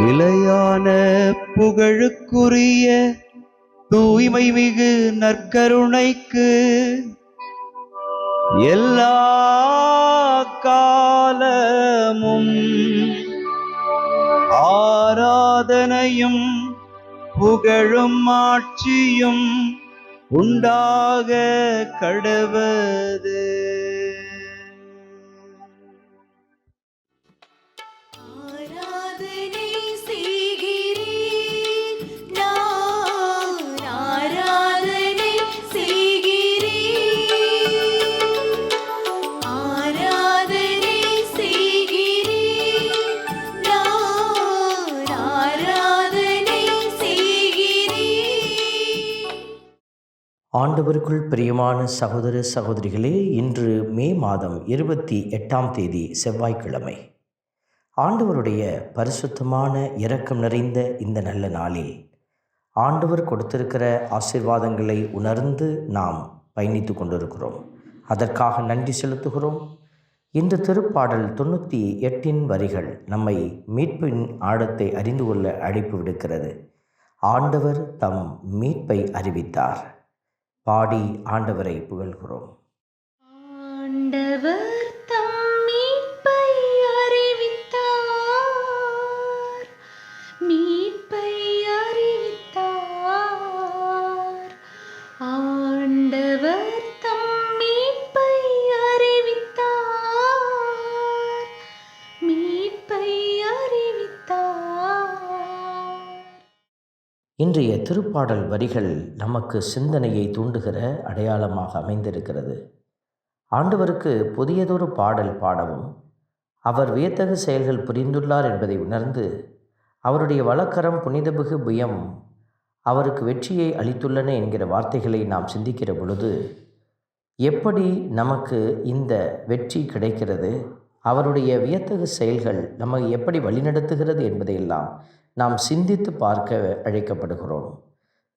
நிலையான புகழுக்குரிய தூய்மை மிகு நற்கருணைக்கு எல்லா காலமும் ஆராதனையும் புகழும் ஆட்சியும் உண்டாக கடவது. ஆண்டவருக்குள் பிரியமான சகோதர சகோதரிகளே, இன்று மே மாதம் 28ஆம் தேதி செவ்வாய்க்கிழமை. ஆண்டவருடைய பரிசுத்தமான இரக்கம் நிறைந்த இந்த நல்ல நாளில் ஆண்டவர் கொடுத்திருக்கிற ஆசீர்வாதங்களை உணர்ந்து நாம் பயணித்து கொண்டிருக்கிறோம். அதற்காக நன்றி செலுத்துகிறோம். இந்த திருப்பாடல் 98 வரிகள் நம்மை மீட்பின் ஆழத்தை அறிந்து கொள்ள அழைப்பு விடுக்கிறது. ஆண்டவர் தம் மீட்பை அறிவித்தார். பாடி ஆண்டவரை புகழ்கிறோம். ஆண்டவர் தம் மீட்பை அறிவித்தார், மீட்பை அறிவித்தார். ஆண்டவர் தம் மீட்பை அறிவித்தார், மீட்பை அறிவித்தார். இன்றைய திருப்பாடல் வரிகள் நமக்கு சிந்தனையை தூண்டுகிற அடையாளமாக அமைந்திருக்கிறது. ஆண்டவருக்கு புதியதொரு பாடல் பாடவும், அவர் வியத்தகு செயல்கள் புரிந்துள்ளார் என்பதை உணர்ந்து, அவருடைய வலக்கரம் புனிதமிகு புயம் அவருக்கு வெற்றியை அளித்துள்ளன என்கிற வார்த்தைகளை நாம் சிந்திக்கிற பொழுது, எப்படி நமக்கு இந்த வெற்றி கிடைக்கிறது, அவருடைய வியத்தகு செயல்கள் நம்மை எப்படி வழிநடத்துகிறது என்பதையெல்லாம் நாம் சிந்தித்து பார்க்க அழைக்கப்படுகிறோம்.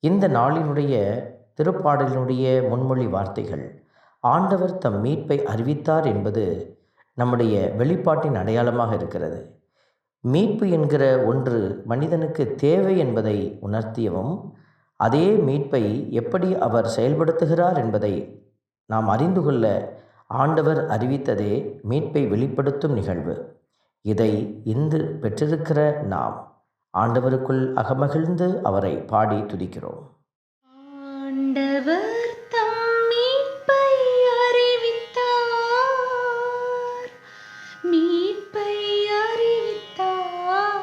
இந்த நாளினுடைய திருப்பாடலினுடைய முன்மொழி வார்த்தைகள், ஆண்டவர் தம் மீட்பை அறிவித்தார் என்பது நம்முடைய வெளிப்பாட்டின் அடையாளமாக இருக்கிறது. மீட்பு என்கிற ஒன்று மனிதனுக்கு தேவை என்பதை உணர்த்தியவும், அதே மீட்பை எப்படி அவர் செயல்படுத்துகிறார் என்பதை நாம் அறிந்து கொள்ள ஆண்டவர் அறிவித்ததே மீட்பை வெளிப்படுத்தும் நிகழ்வு. இதை இன்று பெற்றிருக்கிற நாம் ஆண்டவருக்குள் அகமகிழ்ந்து அவரை பாடி துதிக்கிறோம். ஆண்டவர் தம் மீட்பை அறிவித்தார், மீட்பை அறிவித்தார்.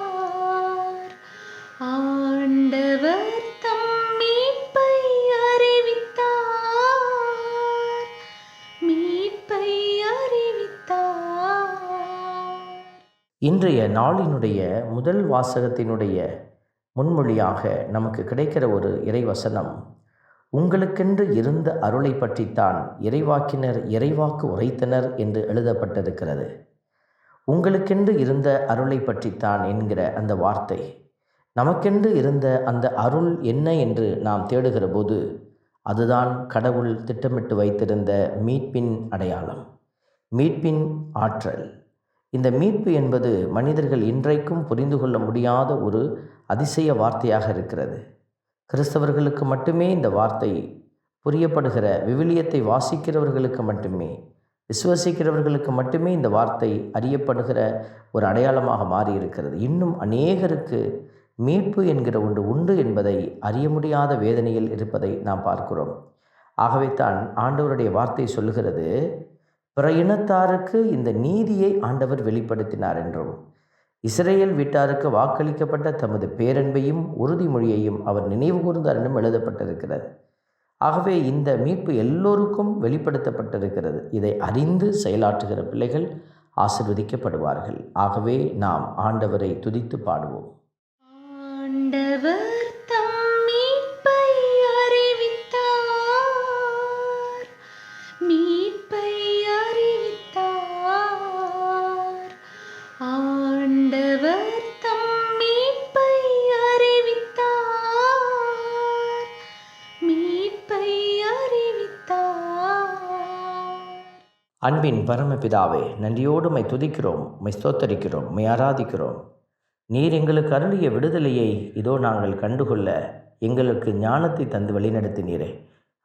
ஆண்டவர் தம் மீட்பை அறிவித்தார், மீட்பை அறிவித்தார். இன்றைய நாளினுடைய முதல் வாசகத்தினுடைய முன்மொழியாக நமக்கு கிடைக்கிற ஒரு இறைவசனம், உங்களுக்கென்று இருந்த அருளை பற்றித்தான் இறைவாக்கினர் இறைவாக்கு உரைத்தனர் என்று எழுதப்பட்டிருக்கிறது. உங்களுக்கென்று இருந்த அருளை பற்றித்தான் என்கிற அந்த வார்த்தை, நமக்கென்று இருந்த அந்த அருள் என்ன என்று நாம் தேடுகிற போது, அதுதான் கடவுள் திட்டமிட்டு வைத்திருந்த மீட்பின் அடையாளம், மீட்பின் ஆற்றல். இந்த மீட்பு என்பது மனிதர்கள் இன்றைக்கும் புரிந்து கொள்ள முடியாத ஒரு அதிசய வார்த்தையாக இருக்கிறது. கிறிஸ்தவர்களுக்கு மட்டுமே இந்த வார்த்தை புரியப்படுகிற, விவிலியத்தை வாசிக்கிறவர்களுக்கு மட்டுமே, விசுவசிக்கிறவர்களுக்கு மட்டுமே இந்த வார்த்தை அறியப்படுகிற ஒரு அடையாளமாக மாறியிருக்கிறது. இன்னும் அநேகருக்கு மீட்பு என்கிற ஒன்று உண்டு என்பதை அறிய முடியாத வேதனையில் இருப்பதை நாம் பார்க்கிறோம். ஆகவே தான் ஆண்டவருடைய வார்த்தை சொல்லுகிறது, பிற இனத்தாருக்கு இந்த நீதியை ஆண்டவர் வெளிப்படுத்தினார் என்றும், இஸ்ரேல் வீட்டாருக்கு வாக்களிக்கப்பட்ட தமது பேரன்பையும் உறுதிமொழியையும் அவர் நினைவு கூர்ந்தார் என்றும் எழுதப்பட்டிருக்கிறது. ஆகவே இந்த மீட்பு எல்லோருக்கும் வெளிப்படுத்தப்பட்டிருக்கிறது. இதை அறிந்து செயலாற்றுகிற பிள்ளைகள் ஆசீர்வதிக்கப்படுவார்கள். ஆகவே நாம் ஆண்டவரை துதித்து பாடுவோம். ஆண்டவர் தம் மீட்பை அறிவித்தார், மீட்பை அறிவித்தார். ஆண்டவர் தம் மீட்பை அறிவித்தார், மீட்பை அறிவித்தார். அன்பின் பரமபிதாவே, நன்றியோடு உம்மை துதிக்கிறோம், உம்மை ஸ்தோத்தரிக்கிறோம், உம்மை ஆராதிக்கிறோம். நீர் எங்களுக்கு அருளிய விடுதலையை இதோ நாங்கள் கண்டுகொள்ள எங்களுக்கு ஞானத்தை தந்து வழிநடத்தினீரே,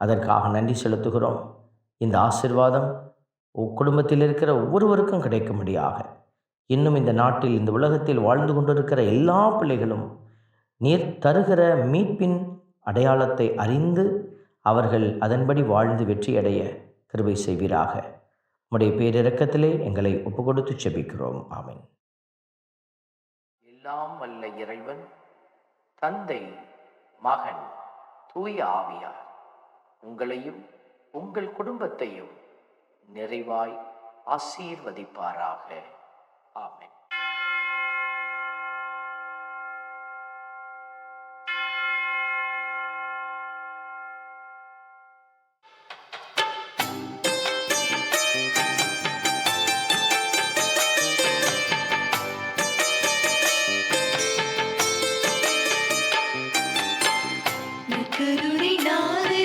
அதற்காக நன்றி செலுத்துகிறோம். இந்த ஆசீர்வாதம் குடும்பத்தில் இருக்கிற ஒவ்வொருவருக்கும் கிடைக்கும்படியாக, இன்னும் இந்த நாட்டில் இந்த உலகத்தில் வாழ்ந்து கொண்டிருக்கிற எல்லா பிள்ளைகளும் நீர் தருகிற மீட்பின் அடையாளத்தை அறிந்து அவர்கள் அதன்படி வாழ்ந்து வெற்றியடைய கிருபை செய்வீராக. உம்முடைய பேரிரக்கத்திலே எங்களை ஒப்புக்கொடுத்து செபிக்கிறோம். ஆமென். எல்லாம் வல்ல இறைவன் தந்தை, மகன், தூய ஆவியார் உங்களையும் உங்கள் குடும்பத்தையும் நிறைவாய் ஆசீர்வதிப்பாராக. ஆமென். கருணை நாதனே